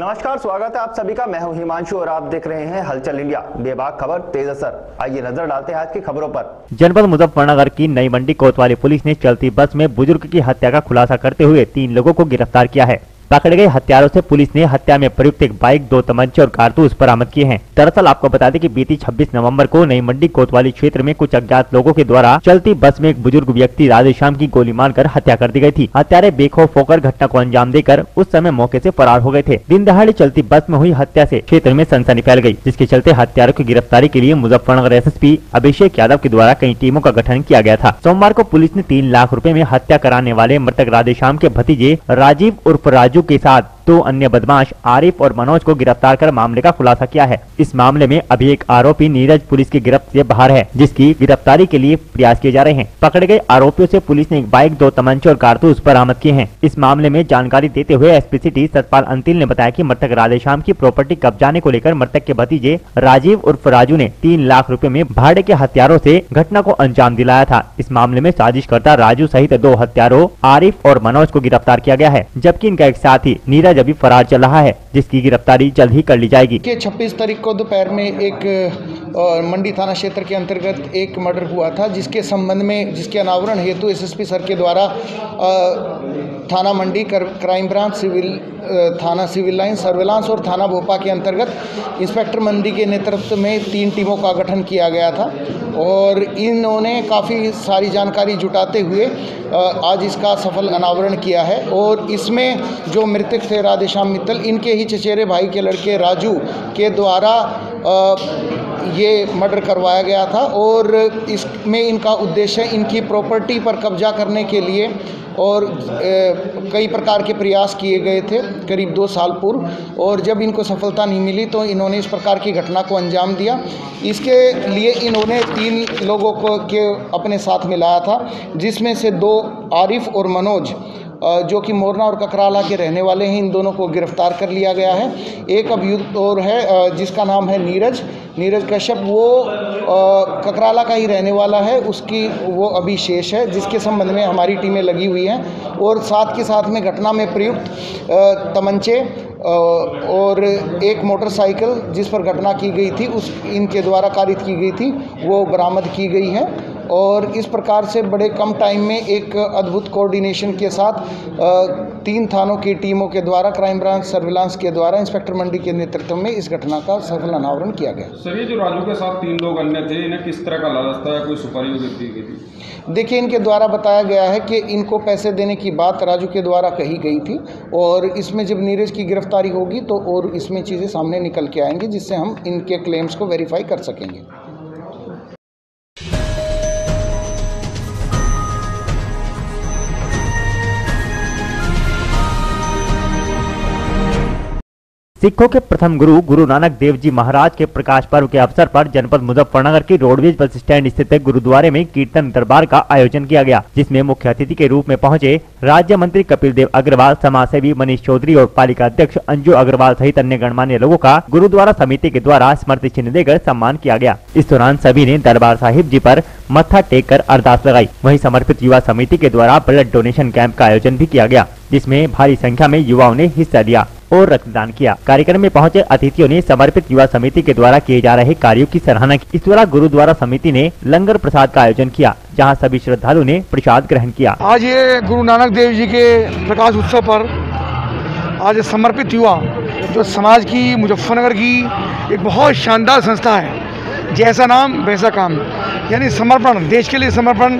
नमस्कार, स्वागत है आप सभी का। मैं हूं हिमांशु और आप देख रहे हैं हलचल इंडिया। बेबाक खबर, तेज असर। आइए नजर डालते हैं आज की खबरों पर। जनपद मुजफ्फरनगर की नई मंडी कोतवाली पुलिस ने चलती बस में बुजुर्ग की हत्या का खुलासा करते हुए 3 लोगों को गिरफ्तार किया है। पकड़े गए हत्यारों से पुलिस ने हत्या में प्रयुक्त एक बाइक, 2 तमंचे और कारतूस बरामद किए हैं। दरअसल आपको बता दें कि बीती 26 नवंबर को नई मंडी कोतवाली क्षेत्र में कुछ अज्ञात लोगों के द्वारा चलती बस में एक बुजुर्ग व्यक्ति राधेश्याम की गोली मारकर हत्या कर दी गई थी। हत्यारे बेखौफ होकर घटना को अंजाम देकर उस समय मौके से फरार हो गए थे। दिन दहाड़े चलती बस में हुई हत्या से क्षेत्र में सनसनी फैल गई, जिसके चलते हत्यारों की गिरफ्तारी के लिए मुजफ्फरनगर एसएसपी अभिषेक यादव के द्वारा कई टीमों का गठन किया गया था। सोमवार को पुलिस ने 3 लाख रुपए में हत्या कराने वाले मृतक राधेश्याम के भतीजे राजीव उर्फ राजू के साथ 2 अन्य बदमाश आरिफ और मनोज को गिरफ्तार कर मामले का खुलासा किया है। इस मामले में अभी एक आरोपी नीरज पुलिस की गिरफ्त से बाहर है, जिसकी गिरफ्तारी के लिए प्रयास किए जा रहे हैं। पकड़े गए आरोपियों से पुलिस ने एक बाइक, 2 तमंचे और कारतूस बरामद किए हैं। इस मामले में जानकारी देते हुए एसपी सिटी सतपाल अंतिल ने बताया कि मृतक राधेश्याम की प्रॉपर्टी कब्जाने को लेकर मृतक के भतीजे राजीव उर्फ राजू ने 3 लाख रुपए में भाड़े के हथियारों से घटना को अंजाम दिलाया था। इस मामले में साजिशकर्ता राजू सहित 2 हत्यारों आरिफ और मनोज को गिरफ्तार किया गया है, जबकि इनका एक साथी नीरज अभी फरार चल रहा है, जिसकी गिरफ्तारी जल्द ही कर ली जाएगी। 26 तारीख को दोपहर में एक मंडी थाना क्षेत्र के अंतर्गत एक मर्डर हुआ था, जिसके संबंध में जिसके अनावरण हेतु एसएसपी सर के द्वारा थाना मंडी क्राइम ब्रांच थाना सिविल लाइन सर्विलांस और थाना भोपा के अंतर्गत इंस्पेक्टर मंडी के नेतृत्व में 3 टीमों का गठन किया गया था और इन्होंने काफ़ी सारी जानकारी जुटाते हुए आज इसका सफल अनावरण किया है। और इसमें जो मृतक थे राधेश्याम मित्तल, इनके ही चचेरे भाई के लड़के राजू के द्वारा ये मर्डर करवाया गया था और इसमें इनका उद्देश्य इनकी प्रॉपर्टी पर कब्जा करने के लिए और कई प्रकार के प्रयास किए गए थे करीब 2 साल पूर्व, और जब इनको सफलता नहीं मिली तो इन्होंने इस प्रकार की घटना को अंजाम दिया। इसके लिए इन्होंने 3 लोगों को के अपने साथ मिलाया था, जिसमें से 2 आरिफ और मनोज जो कि मोरना और ककराला के रहने वाले हैं, इन दोनों को गिरफ्तार कर लिया गया है। एक अभियुक्त और है जिसका नाम है नीरज कश्यप, वो ककराला का ही रहने वाला है, उसकी वो अभी शेष है, जिसके संबंध में हमारी टीमें लगी हुई हैं। और साथ के साथ में घटना में प्रयुक्त तमंचे और एक मोटरसाइकिल जिस पर घटना की गई थी इनके द्वारा कारित की गई थी, वो बरामद की गई है। और इस प्रकार से बड़े कम टाइम में एक अद्भुत कोऑर्डिनेशन के साथ 3 थानों की टीमों के द्वारा क्राइम ब्रांच सर्विलांस के द्वारा इंस्पेक्टर मंडी के नेतृत्व में इस घटना का सफल अनावरण किया गया। सर, ये जो राजू के साथ 3 लोग अन्य थे, इन्हें किस तरह का लालच था या कोई सुपारी दी गई थी? देखिए, इनके द्वारा बताया गया है कि इनको पैसे देने की बात राजू के द्वारा कही गई थी और इसमें जब नीरज की गिरफ्तारी होगी तो और इसमें चीज़ें सामने निकल के आएंगी, जिससे हम इनके क्लेम्स को वेरीफाई कर सकेंगे। सिखों के प्रथम गुरु नानक देव जी महाराज के प्रकाश पर्व के अवसर पर जनपद मुजफ्फरनगर की रोडवेज बस स्टैंड स्थित गुरुद्वारे में कीर्तन दरबार का आयोजन किया गया, जिसमें मुख्य अतिथि के रूप में पहुंचे राज्य मंत्री कपिल देव अग्रवाल, समाजसेवी मनीष चौधरी और पालिका अध्यक्ष अंजू अग्रवाल सहित अन्य गणमान्य लोगों का गुरुद्वारा समिति के द्वारा स्मृति चिन्ह देकर सम्मान किया गया। इस दौरान सभी ने दरबार साहिब जी पर मत्था टेक कर अरदास लगाई। वहीं समर्पित युवा समिति के द्वारा ब्लड डोनेशन कैंप का आयोजन भी किया गया, जिसमें भारी संख्या में युवाओं ने हिस्सा लिया और रक्तदान किया। कार्यक्रम में पहुंचे अतिथियों ने समर्पित युवा समिति के द्वारा किए जा रहे कार्यों की सराहना की। इस दौरान गुरुद्वारा समिति ने लंगर प्रसाद का आयोजन किया, जहां सभी श्रद्धालुओं ने प्रसाद ग्रहण किया। आज ये गुरु नानक देव जी के प्रकाश उत्सव पर आज समर्पित युवा, जो समाज की मुजफ्फरनगर की एक बहुत शानदार संस्था है, जैसा नाम वैसा काम, यानी समर्पण, देश के लिए समर्पण,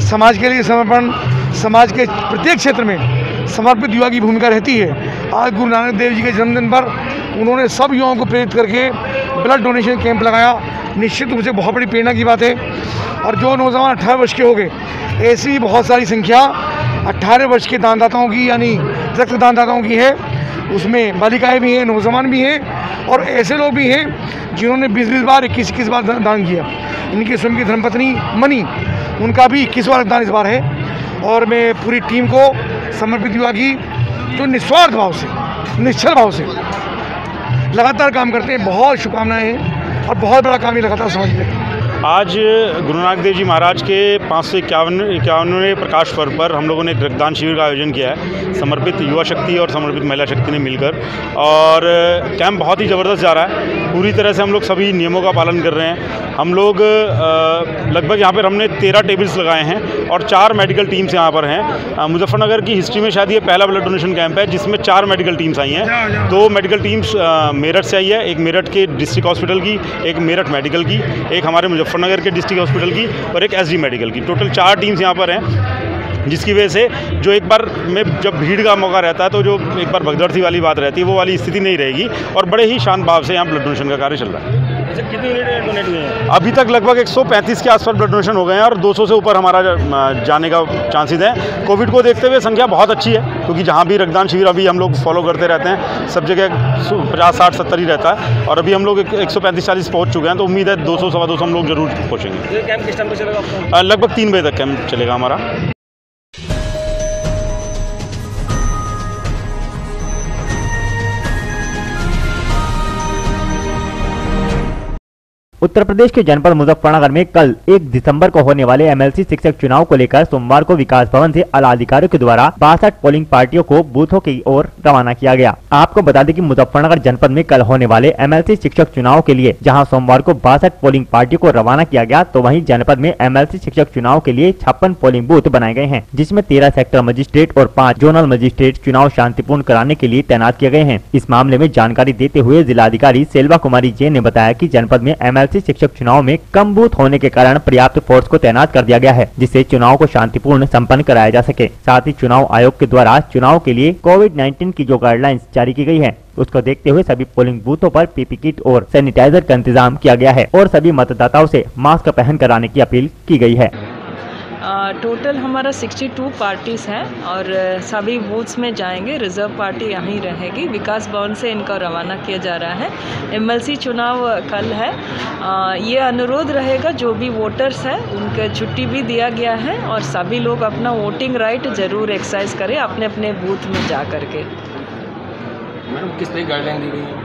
समाज के लिए समर्पण, समाज के प्रत्येक क्षेत्र में समर्पित युवा की भूमिका रहती है। आज गुरु नानक देव जी के जन्मदिन पर उन्होंने सब युवाओं को प्रेरित करके ब्लड डोनेशन कैंप लगाया। निश्चित रूप से बहुत बड़ी प्रेरणा की बात है। और जो नौजवान 18 वर्ष के हो गए, ऐसी भी बहुत सारी संख्या 18 वर्ष के दानदाताओं की, यानी रक्तदानदाताओं की है। उसमें बालिकाएँ भी हैं, नौजवान भी हैं और ऐसे लोग भी हैं जिन्होंने 20-20 बार, 21-21 बार दान किया। इनकी स्वयं की धर्मपत्नी मनी, उनका भी 21वां रक्तदान इस बार है। और मैं पूरी टीम को, समर्पित युवा की, जो निस्वार्थ भाव से, निश्चल भाव से लगातार काम करते हैं, बहुत शुभकामनाएं हैं और बहुत बड़ा काम ये लगातार समझ लेते हैं। आज गुरु नानक देव जी महाराज के 551वें प्रकाश पर्व पर हम लोगों ने एक रक्तदान शिविर का आयोजन किया है, समर्पित युवा शक्ति और समर्पित महिला शक्ति ने मिलकर। और कैंप बहुत ही ज़बरदस्त जा रहा है। पूरी तरह से हम लोग सभी नियमों का पालन कर रहे हैं। हम लोग लगभग यहाँ पर हमने 13 टेबल्स लगाए हैं और 4 मेडिकल टीम्स यहाँ पर हैं। मुजफ्फरनगर की हिस्ट्री में शायद ये पहला ब्लड डोनेशन कैंप है जिसमें 4 मेडिकल टीम्स आई हैं। 2 मेडिकल टीम्स मेरठ से आई है, एक मेरठ के डिस्ट्रिक्ट हॉस्पिटल की, एक मेरठ मेडिकल की, एक हमारे मुजफ्फरनगर के डिस्ट्रिक्ट हॉस्पिटल की और एक एसडी मेडिकल की। टोटल 4 टीम्स यहाँ पर हैं, जिसकी वजह से जो एक बार में जब भीड़ का मौका रहता है तो जो एक बार भगदड़ सी वाली बात रहती है वो वाली स्थिति नहीं रहेगी और बड़े ही शांत भाव से यहाँ ब्लड डोनेशन का कार्य चल रहा है। कितने यूनिट डोनेट हुए हैं? अभी तक लगभग 135 के आसपास ब्लड डोनेशन हो गए हैं और 200 से ऊपर हमारा जाने का चांसेस है। कोविड को देखते हुए संख्या बहुत अच्छी है, क्योंकि जहाँ भी रक्तदान शिविर अभी हम लोग फॉलो करते रहते हैं सब जगह 50, 60, 70 ही रहता है और अभी हम लोग 135-40 पहुँच चुके हैं, तो उम्मीद है 200, 250 हम लोग जरूर पहुँचेंगे। ये कैंप किस टाइम पे चलेगा आपका? लगभग 3 बजे तक कैंप चलेगा हमारा। उत्तर प्रदेश के जनपद मुजफ्फरनगर में कल 1 दिसंबर को होने वाले एमएलसी शिक्षक चुनाव को लेकर सोमवार को विकास भवन से आला अधिकारियों के द्वारा 62 पोलिंग पार्टियों को बूथों की ओर रवाना किया गया। आपको बता दें कि मुजफ्फरनगर जनपद में कल होने वाले एमएलसी शिक्षक चुनाव के लिए जहां सोमवार को 62 पोलिंग पार्टियों को रवाना किया गया, तो वहीं जनपद में एमएलसी शिक्षक चुनाव के लिए 56 पोलिंग बूथ बनाए गए हैं, जिसमें 13 सेक्टर मजिस्ट्रेट और 5 जोनल मजिस्ट्रेट चुनाव शांतिपूर्ण कराने के लिए तैनात किए गए हैं। इस मामले में जानकारी देते हुए जिलाधिकारी सेल्वा कुमारी जैन ने बताया कि जनपद में एमएलसी शिक्षक चुनाव में कम बूथ होने के कारण पर्याप्त फोर्स को तैनात कर दिया गया है, जिससे चुनाव को शांतिपूर्ण संपन्न कराया जा सके। साथ ही चुनाव आयोग के द्वारा चुनाव के लिए कोविड-19 की जो गाइडलाइंस जारी की गई है उसको देखते हुए सभी पोलिंग बूथों पर पीपी किट और सैनिटाइजर का इंतजाम किया गया है और सभी मतदाताओं से मास्क पहन कर आने की अपील की गई है। टोटल हमारा 62 पार्टीज हैं और सभी बूथ्स में जाएंगे। रिजर्व पार्टी यहीं रहेगी। विकास भवन से इनका रवाना किया जा रहा है। एमएलसी चुनाव कल है। ये अनुरोध रहेगा जो भी वोटर्स हैं उनके छुट्टी भी दिया गया है और सभी लोग अपना वोटिंग राइट ज़रूर एक्सरसाइज करें अपने अपने बूथ में जा कर के। मैडम किस तरह की गाइडलाइन दी गई है?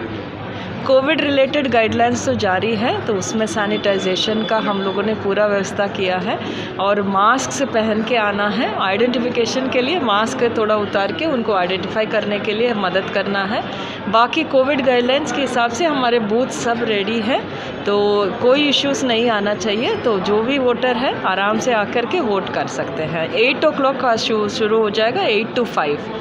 कोविड रिलेटेड गाइडलाइंस तो जारी है, तो उसमें सैनिटाइजेशन का हम लोगों ने पूरा व्यवस्था किया है और मास्क से पहन के आना है। आइडेंटिफिकेशन के लिए मास्क थोड़ा उतार के उनको आइडेंटिफाई करने के लिए मदद करना है। बाकी कोविड गाइडलाइंस के हिसाब से हमारे बूथ सब रेडी है, तो कोई इश्यूज़ नहीं आना चाहिए। तो जो भी वोटर है आराम से आकर के वोट कर सकते हैं। 8 o'clock का शुरू हो जाएगा, 8 to 5।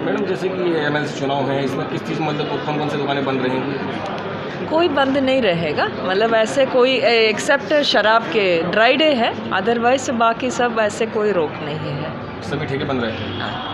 मैडम जैसे कि एमएलसी चुनाव है, इसमें किस चीज़ मतलब कौन-कौन सी दुकानें बंद रहेंगी? कोई बंद नहीं रहेगा, मतलब ऐसे कोई एक्सेप्ट शराब के ड्राई डे है, अदरवाइज बाकी सब ऐसे कोई रोक नहीं है। सभी ठेके बंद रहे? हाँ।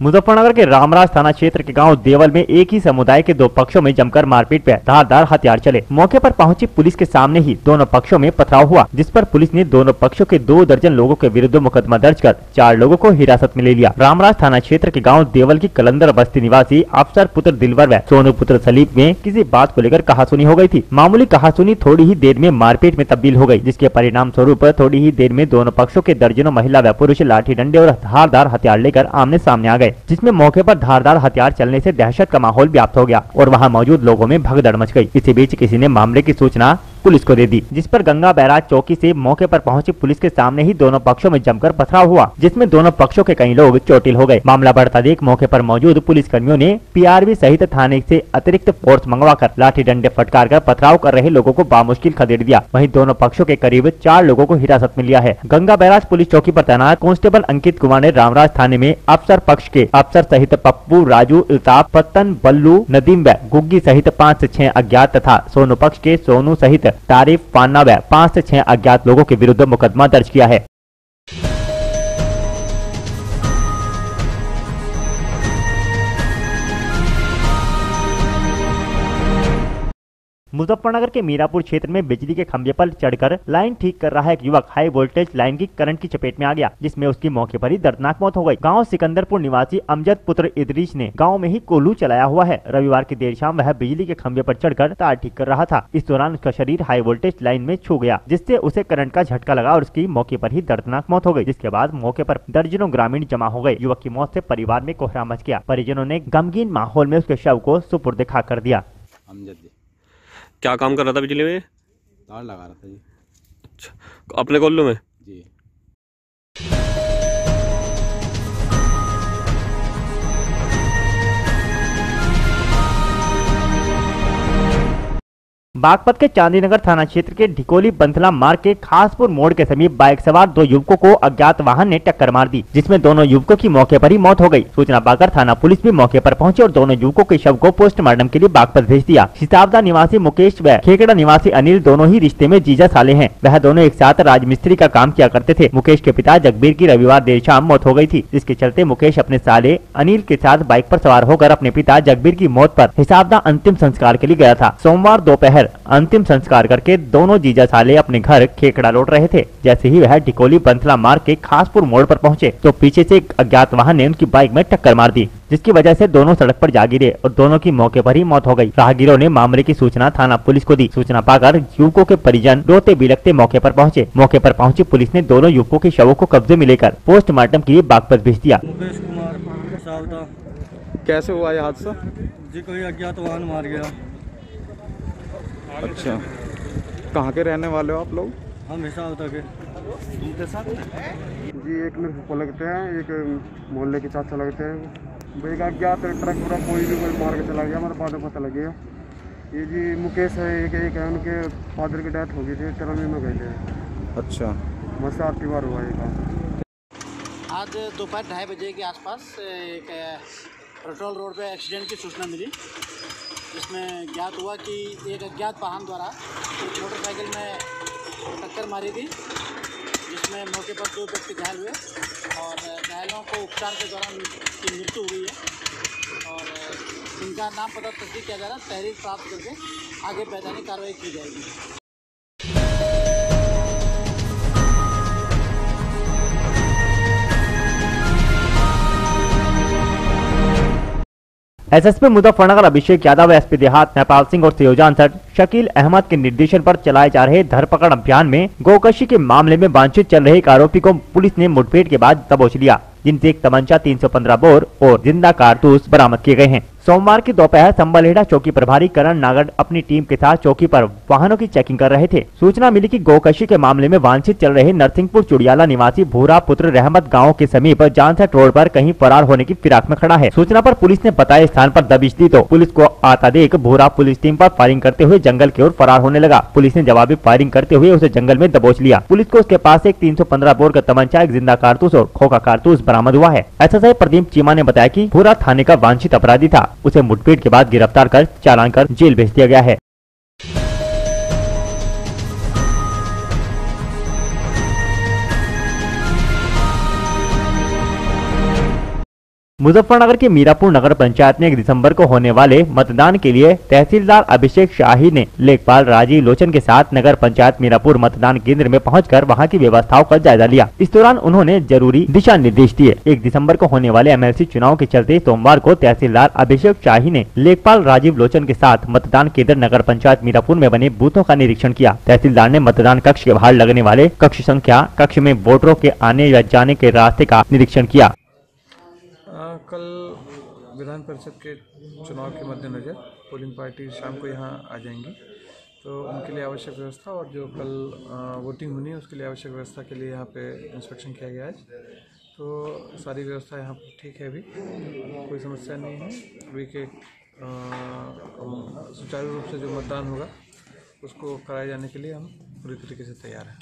मुजफ्फरनगर के रामराज थाना क्षेत्र के गांव देवल में एक ही समुदाय के 2 पक्षों में जमकर मारपीट में धारदार हथियार चले। मौके पर पहुंची पुलिस के सामने ही दोनों पक्षों में पथराव हुआ, जिस पर पुलिस ने दोनों पक्षों के 2 दर्जन लोगों के विरुद्ध मुकदमा दर्ज कर 4 लोगों को हिरासत में ले लिया। रामराज थाना क्षेत्र के गाँव देवल की कलंदर बस्ती निवासी अफसर पुत्र दिलवर व सोनू पुत्र सलीम में किसी बात को लेकर कहासुनी हो गयी थी। मामूली कहासुनी थोड़ी ही देर में मारपीट में तब्दील हो गयी, जिसके परिणाम स्वरूप थोड़ी ही देर में दोनों पक्षों के दर्जनों महिला व पुरुष लाठी डंडे और धारदार हथियार लेकर आमने सामने आ गए, जिसमें मौके पर धारदार हथियार चलने से दहशत का माहौल व्याप्त हो गया और वहां मौजूद लोगों में भगदड़ मच गई। इसी बीच किसी ने मामले की सूचना पुलिस को दे दी, जिस पर गंगा बैराज चौकी से मौके पर पहुंची पुलिस के सामने ही दोनों पक्षों में जमकर पथराव हुआ, जिसमें दोनों पक्षों के कई लोग चोटिल हो गए। मामला बढ़ता देख मौके पर मौजूद पुलिस कर्मियों ने पीआरबी सहित थाने से अतिरिक्त फोर्स मंगवाकर लाठी डंडे फटकार कर पथराव कर रहे लोगों को बामुश्किल खदेड़ दिया। वहीं दोनों पक्षों के करीब 4 लोगों को हिरासत में लिया है। गंगा बैराज पुलिस चौकी पर तैनात कांस्टेबल अंकित कुमार ने रामराज थाने में अफसर पक्ष के अफसर सहित पप्पू, राजू, इल्ताफ, पत्तन, बल्लू, नदीम व गुग्गी सहित 5 से 6 अज्ञात तथा सोनू पक्ष के सोनू सहित तारीफ, पान्ना व 5 से 6 अज्ञात लोगों के विरुद्ध मुकदमा दर्ज किया है। मुजफ्फरनगर के मीरापुर क्षेत्र में बिजली के खंभे पर चढ़कर लाइन ठीक कर रहा एक युवक हाई वोल्टेज लाइन की करंट की चपेट में आ गया, जिसमें उसकी मौके पर ही दर्दनाक मौत हो गई। गांव सिकंदरपुर निवासी अमजद पुत्र इदरीस ने गांव में ही कोल्हू चलाया हुआ है। रविवार की देर शाम वह बिजली के खंभे पर चढ़कर तार ठीक कर रहा था। इस दौरान उसका शरीर हाई वोल्टेज लाइन में छू गया, जिससे उसे करंट का झटका लगा और उसकी मौके पर ही दर्दनाक मौत हो गई, जिसके बाद मौके पर दर्जनों ग्रामीण जमा हो गए। युवक की मौत से परिवार में कोहराम मच गया। परिजनों ने गमगीन माहौल में उसके शव को सुपुर्द खाक कर दिया। क्या काम कर रहा था बिजली में? तार लगा रहा था जी। अच्छा, अपने कोल्लू में? जी। बागपत के चांदीनगर थाना क्षेत्र के ढिकोली बंथला मार्ग के खासपुर मोड़ के समीप बाइक सवार दो युवकों को अज्ञात वाहन ने टक्कर मार दी, जिसमें दोनों युवकों की मौके पर ही मौत हो गई। सूचना पाकर थाना पुलिस भी मौके पर पहुंची और दोनों युवकों के शव को पोस्टमार्टम के लिए बागपत भेज दिया। सितावदा निवासी मुकेश व खेकड़ा निवासी अनिल दोनों ही रिश्ते में जीजा साले हैं। वह दोनों एक साथ राजमिस्त्री का काम किया करते थे। मुकेश के पिता जगबीर की रविवार देर शाम मौत हो गयी थी, जिसके चलते मुकेश अपने साले अनिल के साथ बाइक पर सवार होकर अपने पिता जगबीर की मौत पर हिसाबदा अंतिम संस्कार के लिए गया था। सोमवार दोपहर अंतिम संस्कार करके दोनों जीजा साले अपने घर खेकड़ा लौट रहे थे। जैसे ही वह ढिकोली बंथला मार्ग के खासपुर मोड़ पर पहुंचे तो पीछे से एक अज्ञात वाहन ने उनकी बाइक में टक्कर मार दी, जिसकी वजह से दोनों सड़क पर जा गिरे और दोनों की मौके पर ही मौत हो गई। राहगीरों ने मामले की सूचना थाना पुलिस को दी। सूचना पाकर युवकों के परिजन रोते बिलखते मौके पर पहुंचे। मौके पर पहुंची पुलिस ने दोनों युवकों के शवों को कब्जे में लेकर पोस्टमार्टम के लिए बागपत भेज दिया। मुकेश कुमार सावदा। कैसे हुआ ये हादसा? जी कोई अज्ञात वाहन मार गया। अच्छा, कहाँ के रहने वाले हो आप लोग? हम हिसाबदा के। जी एक मेरे फूफा लगते हैं, एक मोहल्ले के चाचा लगते हैं। एक अज्ञात ट्रक पूरा कोई भी कोई मार के चला गया, हमारे फादर पता लग गया। ये जी मुकेश है, एक है, उनके फादर की डेथ हो गई थी, तरमी में गए थे। अच्छा, बस 8 बार हुआ ये काम। आज दोपहर 2:30 बजे के आसपास एक पेट्रोल रोड पे एक्सीडेंट की सूचना मिली, जिसमें ज्ञात हुआ कि एक अज्ञात वाहन द्वारा एक मोटरसाइकिल में टक्कर मारी थी, जिसमें मौके पर 2 व्यक्ति घायल हुए और घायलों को उपचार के दौरान उनकी मृत्यु हुई है और इनका नाम पता तस्दीक किया जा रहा है। तहरीर प्राप्त करके आगे वैधानिक कार्रवाई की जाएगी। एसएसपी मुजफ्फरनगर अभिषेक यादव, एसपी देहात नेपाल सिंह और संयोजन सर शकील अहमद के निर्देशन पर चलाए जा रहे धरपकड़ अभियान में गोकशी के मामले में वांछित चल रहे एक आरोपी को पुलिस ने मुठभेड़ के बाद दबोच लिया, जिनसे एक तमंचा, 315 बोर और जिंदा कारतूस बरामद किए गए हैं। सोमवार की दोपहर संबलेड़ा चौकी प्रभारी करण नागर अपनी टीम के साथ चौकी पर वाहनों की चेकिंग कर रहे थे। सूचना मिली कि गोकशी के मामले में वांछित चल रहे नरसिंहपुर चुड़ियाला निवासी भूरा पुत्र रहमत गांव के समीप जानसठ रोड पर कहीं फरार होने की फिराक में खड़ा है। सूचना पर पुलिस ने बताए स्थान पर दबिश दी तो पुलिस को आता देख भूरा पुलिस टीम पर फायरिंग करते हुए जंगल की ओर फरार होने लगा। पुलिस ने जवाबी फायरिंग करते हुए उसे जंगल में दबोच लिया। पुलिस को उसके पास एक 315 बोर का तमंचा, एक जिंदा कारतूस और खोखा कारतूस बरामद हुआ है। एसएसआई प्रदीप चीमा ने बताया कि भूरा थाने का वांछित अपराधी था। उसे मुठभेड़ के बाद गिरफ्तार कर चालान कर जेल भेज दिया गया है। मुजफ्फरनगर के मीरापुर नगर पंचायत में 1 दिसंबर को होने वाले मतदान के लिए तहसीलदार अभिषेक शाही ने लेखपाल राजीव लोचन के साथ नगर पंचायत मीरापुर मतदान केंद्र में पहुंचकर वहां की व्यवस्थाओं का जायजा लिया। इस दौरान उन्होंने जरूरी दिशा निर्देश दिए। 1 दिसंबर को होने वाले एमएलसी चुनाव के चलते सोमवार को तहसीलदार अभिषेक शाही ने लेखपाल राजीव लोचन के साथ मतदान केंद्र नगर पंचायत मीरापुर में बने बूथों का निरीक्षण किया। तहसीलदार ने मतदान कक्ष के बाहर लगने वाले कक्ष संख्या, कक्ष में वोटरों के आने या जाने के रास्ते का निरीक्षण किया। कल विधान परिषद के चुनाव के मद्देनज़र पोलिंग पार्टी शाम को यहाँ आ जाएंगी, तो उनके लिए आवश्यक व्यवस्था और जो कल वोटिंग होनी है उसके लिए आवश्यक व्यवस्था के लिए यहाँ पे इंस्पेक्शन किया गया है। तो सारी व्यवस्था यहाँ ठीक है, अभी कोई समस्या नहीं है। अभी के सुचारू रूप से जो मतदान होगा उसको कराए जाने के लिए हम पूरी तरीके से तैयार हैं।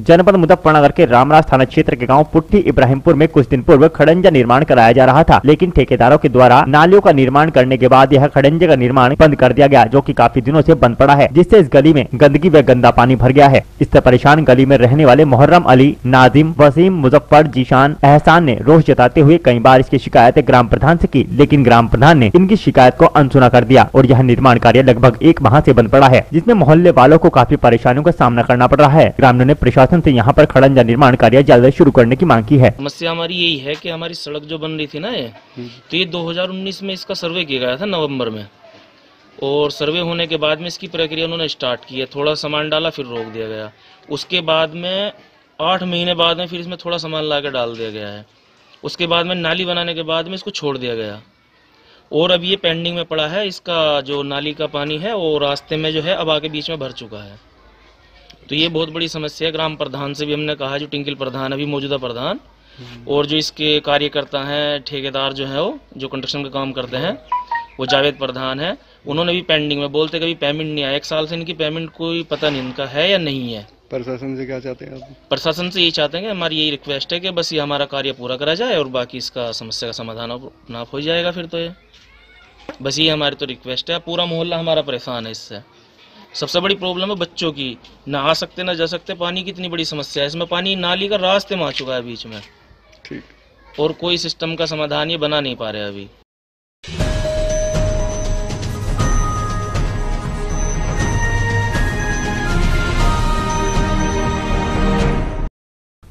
जनपद मुजफ्फरनगर के रामराज थाना क्षेत्र के गांव पुट्ठी इब्राहिमपुर में कुछ दिन पूर्व खड़ंजा निर्माण कराया जा रहा था, लेकिन ठेकेदारों के द्वारा नालियों का निर्माण करने के बाद यह खड़ंजे का निर्माण बंद कर दिया गया, जो कि काफी दिनों से बंद पड़ा है, जिससे इस गली में गंदगी व गंदा पानी भर गया है। इससे परेशान गली में रहने वाले मोहर्रम अली, नाजिम, वसीम, मुजफ्फर, जीशान, एहसान ने रोष जताते हुए कई बार इसकी शिकायत ग्राम प्रधान से की, लेकिन ग्राम प्रधान ने इनकी शिकायत को अनसुना कर दिया और यह निर्माण कार्य लगभग 1 माह से बंद पड़ा है, जिसमें मोहल्ले वालों को काफी परेशानियों का सामना करना पड़ रहा है। ग्रामीणों ने प्रशासन से यहाँ पर खड़ंजा निर्माण कार्य जल्द शुरू करने की मांग की है। समस्या हमारी यही है कि हमारी सड़क जो बन रही थी ना तो ये 2019 में इसका सर्वे किया गया था नवंबर में, और सर्वे होने के बाद में इसकी प्रक्रिया उन्होंने स्टार्ट की है। थोड़ा सामान डाला फिर रोक दिया गया, उसके बाद में 8 महीने बाद में फिर इसमें थोड़ा सामान ला के डाल दिया गया है। उसके बाद में नाली बनाने के बाद में इसको छोड़ दिया गया और अब ये पेंडिंग में पड़ा है। इसका जो नाली का पानी है वो रास्ते में जो है अब आके बीच में भर चुका है, तो ये बहुत बड़ी समस्या है। ग्राम प्रधान से भी हमने कहा, जो टिंकल प्रधान अभी मौजूदा प्रधान, और जो इसके कार्यकर्ता हैं, ठेकेदार जो है वो जो कंस्ट्रक्शन का काम करते हैं, वो जावेद प्रधान है, उन्होंने भी पेंडिंग में बोलते कभी पेमेंट नहीं आया। 1 साल से इनकी पेमेंट कोई पता नहीं इनका है या नहीं है। प्रशासन से क्या चाहते हैं आप? प्रशासन से यही चाहते हैं कि हमारी यही रिक्वेस्ट है कि बस ये हमारा कार्य पूरा करा जाए और बाकी इसका समस्या का समाधान अपने आप हो जाएगा। फिर तो ये बस ये हमारी तो रिक्वेस्ट है। पूरा मोहल्ला हमारा परेशान है इससे। सबसे बड़ी प्रॉब्लम है बच्चों की, ना आ सकते ना जा सकते। पानी की इतनी बड़ी समस्या है, इसमें पानी नाली का रास्ते में आ चुका है बीच में, ठीक, और कोई सिस्टम का समाधान ये बना नहीं पा रहे अभी।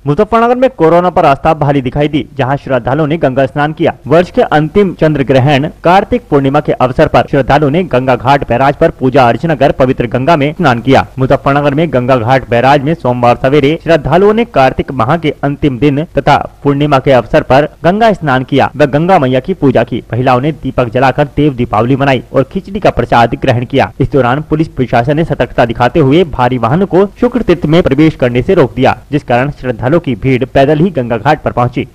मुजफ्फरनगर में कोरोना पर आस्था भारी दिखाई दी, जहां श्रद्धालुओं ने गंगा स्नान किया। वर्ष के अंतिम चंद्र ग्रहण कार्तिक पूर्णिमा के अवसर पर श्रद्धालुओं ने गंगा घाट बैराज पर पूजा अर्चना कर पवित्र गंगा में स्नान किया। मुजफ्फरनगर में गंगा घाट बैराज में सोमवार सवेरे श्रद्धालुओं ने कार्तिक माह के अंतिम दिन तथा पूर्णिमा के अवसर पर गंगा स्नान किया व गंगा मैया की पूजा की। महिलाओं ने दीपक जलाकर देव दीपावली मनाई और खिचड़ी का प्रसाद ग्रहण किया। इस दौरान पुलिस प्रशासन ने सतर्कता दिखाते हुए भारी वाहनों को शुक्र तीर्थ में प्रवेश करने से रोक दिया, जिस कारण श्रद्धालुओं की भीड़ पैदल ही गंगा घाट पर पहुंची।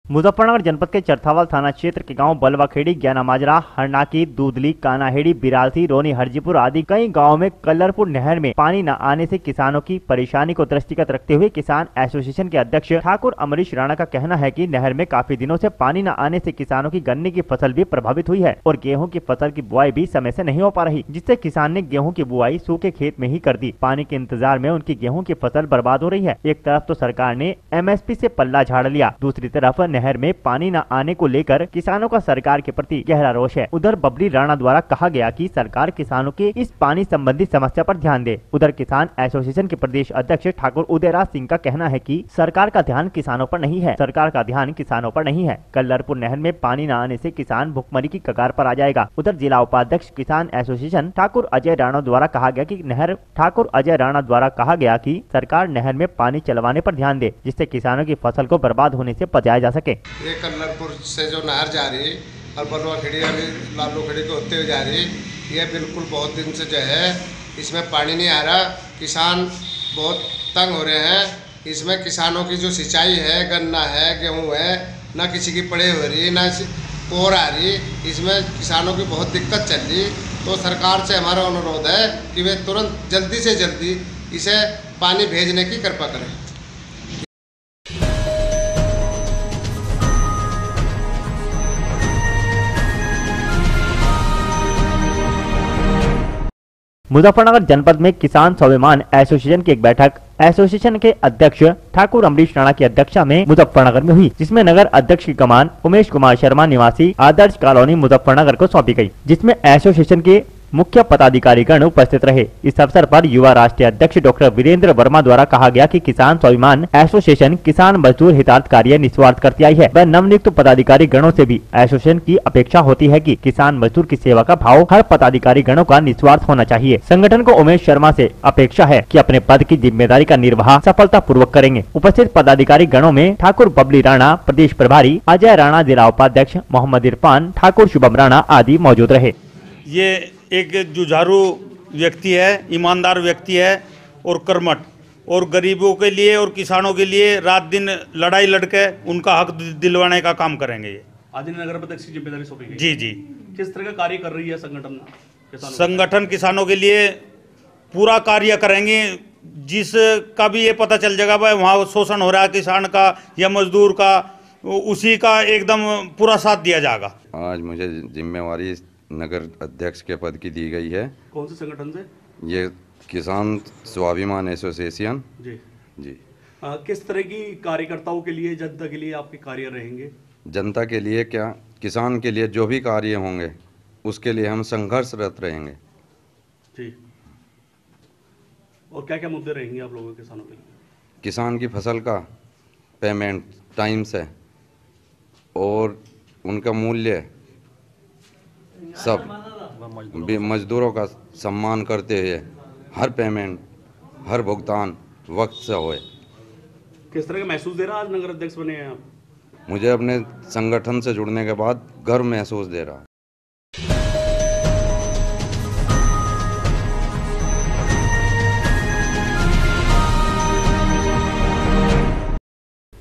मुजफ्फरनगर जनपद के चरथावाल थाना क्षेत्र के गांव बलवाखेड़ी, ज्ञाना माजरा, हरनाकी, दूधली, कानाहेड़ी, बिरालसी, रोनी, हरजीपुर आदि कई गांवों में कल्लरपुर नहर में पानी न आने से किसानों की परेशानी को दृष्टिगत रखते हुए किसान एसोसिएशन के अध्यक्ष ठाकुर अमरीश राणा का कहना है कि नहर में काफी दिनों से पानी न आने से किसानों की गन्ने की फसल भी प्रभावित हुई है और गेहूँ की फसल की बुआई भी समय से नहीं हो पा रही, जिससे किसान ने गेहूँ की बुआई सूखे खेत में ही कर दी। पानी के इंतजार में उनकी गेहूँ की फसल बर्बाद हो रही है। एक तरफ तो सरकार ने MSP से पल्ला झाड़ लिया, दूसरी तरफ नहर में पानी न आने को लेकर किसानों का सरकार के प्रति गहरा रोष है। उधर बबली राणा द्वारा कहा गया कि सरकार किसानों के इस पानी संबंधी समस्या पर ध्यान दे। उधर किसान एसोसिएशन के प्रदेश अध्यक्ष ठाकुर उदयराज सिंह का कहना है कि सरकार का ध्यान किसानों पर नहीं है, सरकार का ध्यान किसानों पर नहीं है। कल्लरपुर नहर में पानी न आने से किसान भुखमरी की कगार पर आ जाएगा। उधर जिला उपाध्यक्ष किसान एसोसिएशन ठाकुर अजय राणा द्वारा कहा गया कि सरकार नहर में पानी चलवाने पर ध्यान दे, जिससे किसानों की फसल को बर्बाद होने से बचाया जा सके। ये कल्लरपुर से जो नहर जा रही और बलवाखेड़ी लालूखेड़ी को होते हुए जा रही, ये बिल्कुल बहुत दिन से जो है इसमें पानी नहीं आ रहा। किसान बहुत तंग हो रहे हैं। इसमें किसानों की जो सिंचाई है, गन्ना है, गेहूँ है, ना किसी की पड़े हो रही, ना कोर आ रही। इसमें किसानों की बहुत दिक्कत चल रही। तो सरकार से हमारा अनुरोध है कि वे तुरंत जल्दी से जल्दी इसे पानी भेजने की कृपा करें। मुजफ्फरनगर जनपद में किसान स्वाभिमान एसोसिएशन की एक बैठक एसोसिएशन के अध्यक्ष ठाकुर अमरीश राणा की अध्यक्षता में मुजफ्फरनगर में हुई, जिसमें नगर अध्यक्ष की कमान उमेश कुमार शर्मा निवासी आदर्श कॉलोनी मुजफ्फरनगर को सौंपी गई, जिसमें एसोसिएशन के मुख्य पदाधिकारीगण उपस्थित रहे। इस अवसर पर युवा राष्ट्रीय अध्यक्ष डॉक्टर वीरेंद्र वर्मा द्वारा कहा गया कि किसान स्वाभिमान एसोसिएशन किसान मजदूर हितार्थ कार्य निस्वार्थ करती आई है। वह नवनियुक्त पदाधिकारी गणों से भी एसोसिएशन की अपेक्षा होती है कि किसान मजदूर की सेवा का भाव हर पदाधिकारी गणों का निस्वार्थ होना चाहिए। संगठन को उमेश शर्मा से अपेक्षा है कि अपने पद की जिम्मेदारी का निर्वाह सफलता पूर्वक करेंगे। उपस्थित पदाधिकारी गणों में ठाकुर बबली राणा प्रदेश प्रभारी, अजय राणा जिला उपाध्यक्ष, मोहम्मद इरफान, ठाकुर शुभम राणा आदि मौजूद रहे। ये एक जुझारू व्यक्ति है, ईमानदार व्यक्ति है और कर्मठ, और गरीबों के लिए और किसानों के लिए रात दिन लड़ाई लड़के उनका हक दिलवाने का काम करेंगे। ये आज नगर अध्यक्ष की जिम्मेदारी सौंपी गई। जी जी। किस तरह का कार्य कर रही है संगठन? संगठन किसानों के लिए पूरा कार्य करेंगे, जिसका भी ये पता चल जाएगा भाई वहाँ शोषण हो रहा है किसान का या मजदूर का, उसी का एकदम पूरा साथ दिया जाएगा। आज मुझे जिम्मेवारी नगर अध्यक्ष के पद की दी गई है। कौन से संगठन से? ये किसान स्वाभिमान एसोसिएशन। जी जी। किस तरह की कार्यकर्ताओं के लिए, जनता के लिए आपके कार्य रहेंगे? जनता के लिए क्या, किसान के लिए जो भी कार्य होंगे उसके लिए हम संघर्षरत रहेंगे। जी। और क्या क्या मुद्दे रहेंगे आप लोगों के किसानों के लिए? किसान की फसल का पेमेंट टाइम से और उनका मूल्य सब, मजदूरों का सम्मान करते हुए हर पेमेंट, हर भुगतान वक्त से होए। किस तरह का महसूस दे रहा आज नगर अध्यक्ष बने हैं आप? मुझे अपने संगठन से जुड़ने के बाद गर्व महसूस दे रहा है।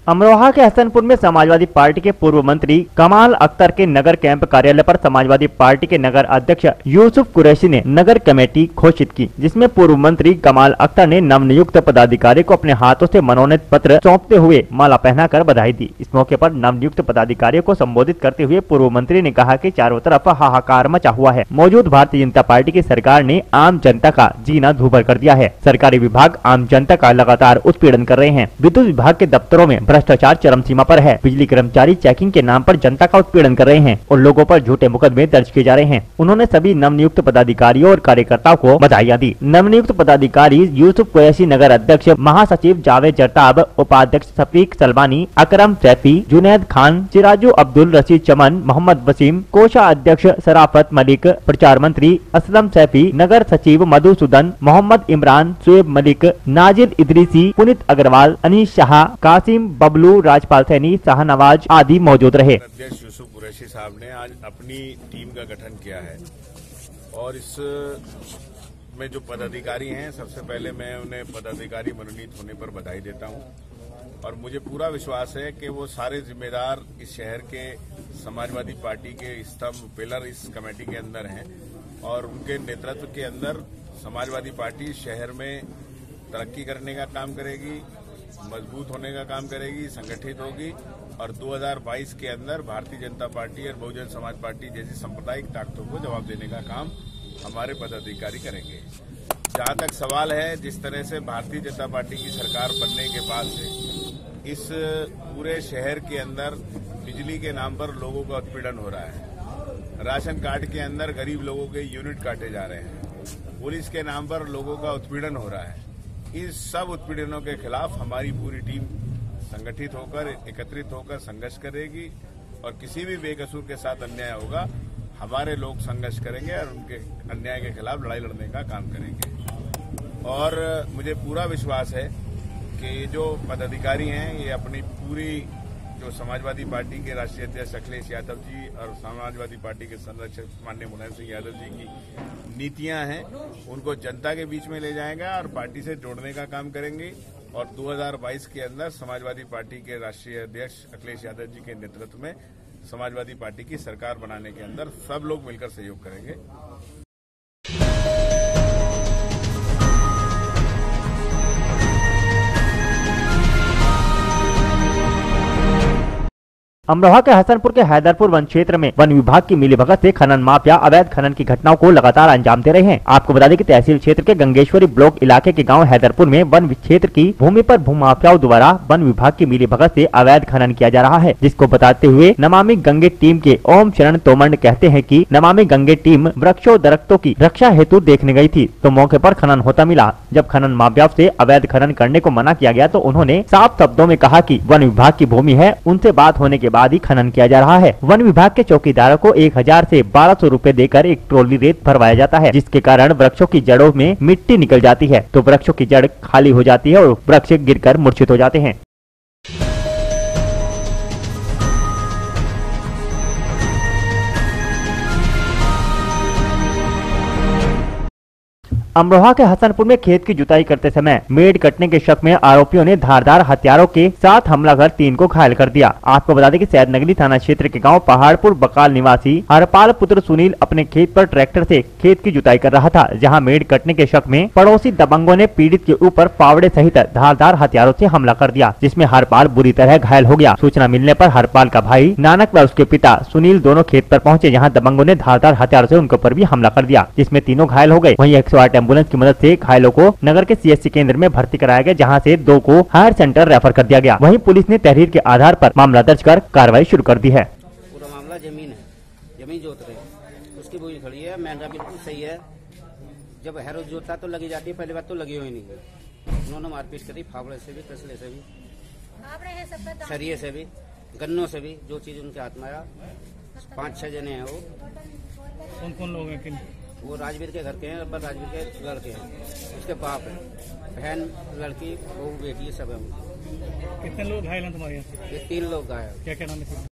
अमरोहा के हसनपुर में समाजवादी पार्टी के पूर्व मंत्री कमाल अख्तर के नगर कैंप कार्यालय पर समाजवादी पार्टी के नगर अध्यक्ष यूसुफ कुरैशी ने नगर कमेटी घोषित की, जिसमें पूर्व मंत्री कमाल अख्तर ने नवनियुक्त पदाधिकारी को अपने हाथों से मनोनीत पत्र सौंपते हुए माला पहनाकर बधाई दी। इस मौके पर नवनियुक्त पदाधिकारियों को संबोधित करते हुए पूर्व मंत्री ने कहा कि चारों तरफ हाहाकार मचा हुआ है। मौजूद भारतीय जनता पार्टी की सरकार ने आम जनता का जीना दूभर कर दिया है। सरकारी विभाग आम जनता का लगातार उत्पीड़न कर रहे हैं। विद्युत विभाग के दफ्तरों में भ्रष्टाचार चरम सीमा पर है। बिजली कर्मचारी चेकिंग के नाम पर जनता का उत्पीड़न कर रहे हैं और लोगों पर झूठे मुकदमे दर्ज किए जा रहे हैं। उन्होंने सभी नवनियुक्त पदाधिकारियों और कार्यकर्ताओं को बधाइयां दी। नवनियुक्त पदाधिकारी यूसुफ कुरैशी, नगर अध्यक्ष महासचिव जावेद जरताब, उपाध्यक्ष शफीक सलमानी, अकरम सैफी, जुनैद खान, सिराजू अब्दुल रशीद चमन, मोहम्मद वसीम, कोषाध्यक्ष शराफत मलिक, प्रचार मंत्री असलम सैफी, नगर सचिव मधुसूदन, मोहम्मद इमरान, शुएब मलिक, नाजिर इदरीसी, पुनीत अग्रवाल, अनीश शाह, कासिम बबलू, राजपाल सैनी, शाहनवाज आदि मौजूद रहे। अध्यक्ष यूसुफ कुरैशी साहब ने आज अपनी टीम का गठन किया है और इस में जो पदाधिकारी हैं, सबसे पहले मैं उन्हें पदाधिकारी मनोनीत होने पर बधाई देता हूं और मुझे पूरा विश्वास है कि वो सारे जिम्मेदार इस शहर के समाजवादी पार्टी के स्तंभ पिलर इस कमेटी के अंदर हैं और उनके नेतृत्व के अंदर समाजवादी पार्टी शहर में तरक्की करने का काम करेगी, मजबूत होने का काम करेगी, संगठित होगी और 2022 के अंदर भारतीय जनता पार्टी और बहुजन समाज पार्टी जैसी सांप्रदायिक ताकतों को जवाब देने का काम हमारे पदाधिकारी करेंगे। जहां तक सवाल है, जिस तरह से भारतीय जनता पार्टी की सरकार बनने के बाद से इस पूरे शहर के अंदर बिजली के नाम पर लोगों का उत्पीड़न हो रहा है, राशन कार्ड के अंदर गरीब लोगों के यूनिट काटे जा रहे हैं, पुलिस के नाम पर लोगों का उत्पीड़न हो रहा है। इस सब उत्पीड़नों के खिलाफ हमारी पूरी टीम संगठित होकर, एकत्रित होकर संघर्ष करेगी और किसी भी बेकसूर के साथ अन्याय होगा, हमारे लोग संघर्ष करेंगे और उनके अन्याय के खिलाफ लड़ाई लड़ने का काम करेंगे। और मुझे पूरा विश्वास है कि जो पदाधिकारी हैं ये अपनी पूरी जो समाजवादी पार्टी के राष्ट्रीय अध्यक्ष अखिलेश यादव जी और समाजवादी पार्टी के संरक्षक माननीय मुलायम सिंह यादव जी की नीतियां हैं उनको जनता के बीच में ले जाएगा और पार्टी से जोड़ने का काम करेंगे और 2022 के अंदर समाजवादी पार्टी के राष्ट्रीय अध्यक्ष अखिलेश यादव जी के नेतृत्व में समाजवादी पार्टी की सरकार बनाने के अंदर सब लोग मिलकर सहयोग करेंगे। अमरोहा के हसनपुर के हैदरपुर वन क्षेत्र में वन विभाग की मिलीभगत से खनन माफिया अवैध खनन की घटनाओं को लगातार अंजाम दे रहे हैं। आपको बता दें कि तहसील क्षेत्र के गंगेश्वरी ब्लॉक इलाके के गांव हैदरपुर में वन क्षेत्र की भूमि पर भूमाफियाओं द्वारा वन विभाग की मिलीभगत से अवैध खनन किया जा रहा है, जिसको बताते हुए नमामि गंगे टीम के ओम शरण तोमर कहते हैं कि नमामि गंगे टीम वृक्षों दरख्तों की रक्षा हेतु देखने गई थी तो मौके पर खनन होता मिला। जब खनन माफियाओं से अवैध खनन करने को मना किया गया तो उन्होंने साफ शब्दों में कहा कि वन विभाग की भूमि है, उनसे बात होने के बाद ही खनन किया जा रहा है। वन विभाग के चौकीदारों को 1000 से 1200 रुपए देकर एक ट्रॉली रेत भरवाया जाता है, जिसके कारण वृक्षों की जड़ों में मिट्टी निकल जाती है तो वृक्षों की जड़ खाली हो जाती है और वृक्ष गिरकर मूर्छित हो जाते हैं। अमरोहा के हसनपुर में खेत की जुताई करते समय मेड़ कटने के शक में आरोपियों ने धारदार हथियारों के साथ हमला कर 3 को घायल कर दिया। आपको बता दें कि सैदनगरी थाना क्षेत्र के गांव पहाड़पुर बकाल निवासी हरपाल पुत्र सुनील अपने खेत पर ट्रैक्टर से खेत की जुताई कर रहा था, जहां मेड़ कटने के शक में पड़ोसी दबंगों ने पीड़ित के ऊपर फावड़े सहित धारदार हथियारों से हमला कर दिया, जिसमें हरपाल बुरी तरह घायल हो गया। सूचना मिलने पर हरपाल का भाई नानक व उसके पिता सुनील दोनों खेत पर पहुंचे, जहां दबंगों ने धारदार हथियारों से उनके ऊपर भी हमला कर दिया, जिसमें तीनों घायल हो गए। वहीं 108 एम्बुलेंस की मदद से घायलों को नगर के सीएचसी केंद्र में भर्ती कराया गया, जहां से 2 को हायर सेंटर रेफर कर दिया गया। वहीं पुलिस ने तहरीर के आधार पर मामला दर्ज कर कार्रवाई शुरू कर दी है। पूरा मामला जमीन जोत रहे, उसकी बोई खड़ी है, महंगा बिल्कुल सही है। जब हैरो जोता तो लगी जाती है, पहली बात तो लगी हुई नहीं है। उन्होंने मारपीट करी, फावड़े से भी, तसले से भी, सरिये से भी, गन्नों से भी, जो चीज उनके हाथ में आया। 5-6 जने हैं वो। कौन लोग हैं? किन? वो राजवीर के घर के हैं, अब्बा राजवीर के लड़के हैं, उसके बाप है, बहन, लड़की, बहू, बेटी, सब है। कितने लोग घायल हैं तुम्हारे यहाँ से? ये 3 लोग घायल। क्या क्या नाम है?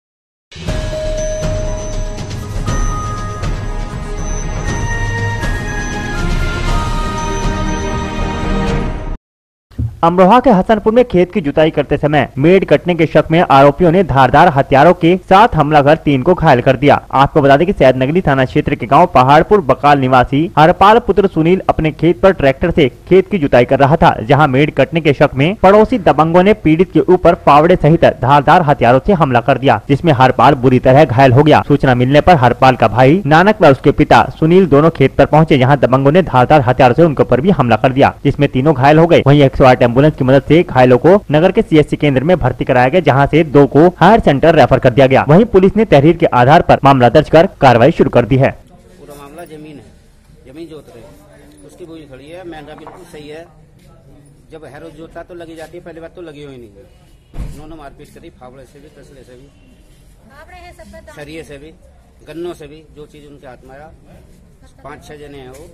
अमरोहा के हसनपुर में खेत की जुताई करते समय मेड़ कटने के शक में आरोपियों ने धारदार हथियारों के साथ हमला कर 3 को घायल कर दिया। आपको बता दें कि सैदनगरी थाना क्षेत्र के गांव पहाड़पुर बकाल निवासी हरपाल पुत्र सुनील अपने खेत पर ट्रैक्टर से खेत की जुताई कर रहा था, जहां मेड़ कटने के शक में पड़ोसी दबंगों ने पीड़ित के ऊपर फावड़े सहित धारदार हथियारों से हमला कर दिया, जिसमें हरपाल बुरी तरह घायल हो गया। सूचना मिलने पर हरपाल का भाई नानक व उसके पिता सुनील दोनों खेत पर पहुंचे, जहाँ दबंगों ने धारदार हथियारों से उनके ऊपर भी हमला कर दिया, जिसमें तीनों घायल हो गए। वहीं 108 एम्बुलेंस की मदद से घायलों को नगर के सीएचसी केंद्र में भर्ती कराया गया, जहां से 2 को हायर सेंटर रेफर कर दिया गया। वहीं पुलिस ने तहरीर के आधार पर मामला दर्ज कर कार्रवाई शुरू कर दी है। पूरा मामला जमीन जोत रहे, उसकी बोई खड़ी है, महंगा बिल्कुल सही है। जब हैरो जोता तो लगी जाती है, पहली बात तो लगी हुई नहीं है। उन्होंने मारपीट करी, फावड़े से भी, तसले से भी, सरिये से भी, गन्नों से भी, जो चीज उनके हाथ में आया। 5-6 जने हैं वो।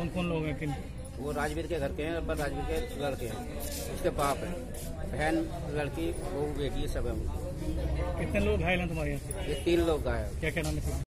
कौन लोग हैं? किन? वो राजवीर के घर के हैं, अब्बा राजवीर के लड़के हैं, उसके बाप है, बहन, लड़की, बहू, बेटी, सब है। कितने लोग घायल हैं तुम्हारे यहाँ से? ये 3 लोग घायल। क्या क्या नाम है?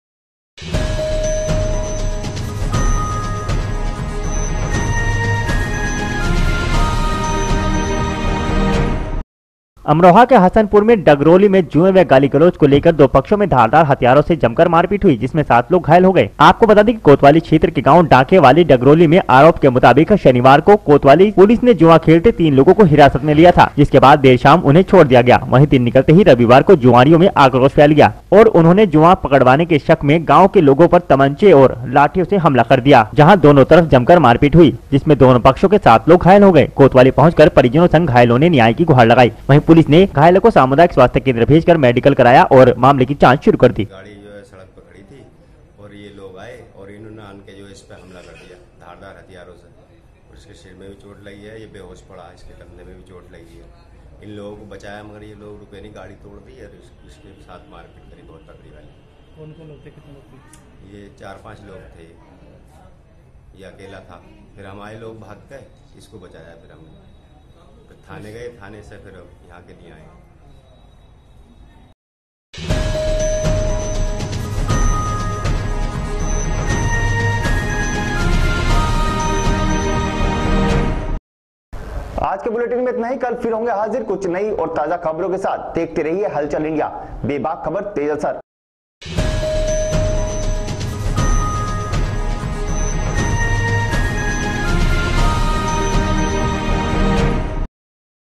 अमरोहा के हसनपुर में डगरोली में जुए व गाली गलौज को लेकर 2 पक्षों में धारदार हथियारों से जमकर मारपीट हुई, जिसमें 7 लोग घायल हो गए। आपको बता दें कि कोतवाली क्षेत्र के गांव डाके वाली डगरोली में आरोप के मुताबिक शनिवार को कोतवाली पुलिस ने जुआ खेलते 3 लोगों को हिरासत में लिया था, जिसके बाद देर शाम उन्हें छोड़ दिया गया। वहीं दिन निकलते ही रविवार को जुआरियों में आक्रोश फैल गया और उन्होंने जुआ पकड़वाने के शक में गाँव के लोगों पर तमंचे और लाठियों से हमला कर दिया, जहाँ दोनों तरफ जमकर मारपीट हुई, जिसमें दोनों पक्षों के 7 लोग घायल हो गए। कोतवाली पहुंचकर परिजनों संग घायलों ने न्याय की गुहार लगाई। वहीं पुलिस ने घायलों को सामुदायिक स्वास्थ्य केंद्र भेजकर मेडिकल कराया और मामले की जांच शुरू कर दी। गाड़ी जो है सड़क पर खड़ी थी और ये लोग आए और इन्होंने आन के जो इस पे हमला कर दिया धारदार हथियारों से, और इसके सिर में भी चोट लगी है, ये बेहोश पड़ा, इसके कंधे में भी चोट लगी है। इन लोगों को बचाया मगर ये लोग रुके नहीं, गाड़ी तोड़ दी और इसके साथ मारपीट करी बहुत तकड़ी वाली। कौन लोग थे? कितने लोग थे? ये 4-5 लोग थे, ये अकेला था। फिर हमारे लोग भाग गए, इसको बचाया। फिर हमने थाने गए, थाने से फिर यहाँ के लिए आए। आज के बुलेटिन में इतना ही। कल फिर होंगे हाजिर कुछ नई और ताजा खबरों के साथ। देखते रहिए हलचल इंडिया, बेबाक खबर तेज असर।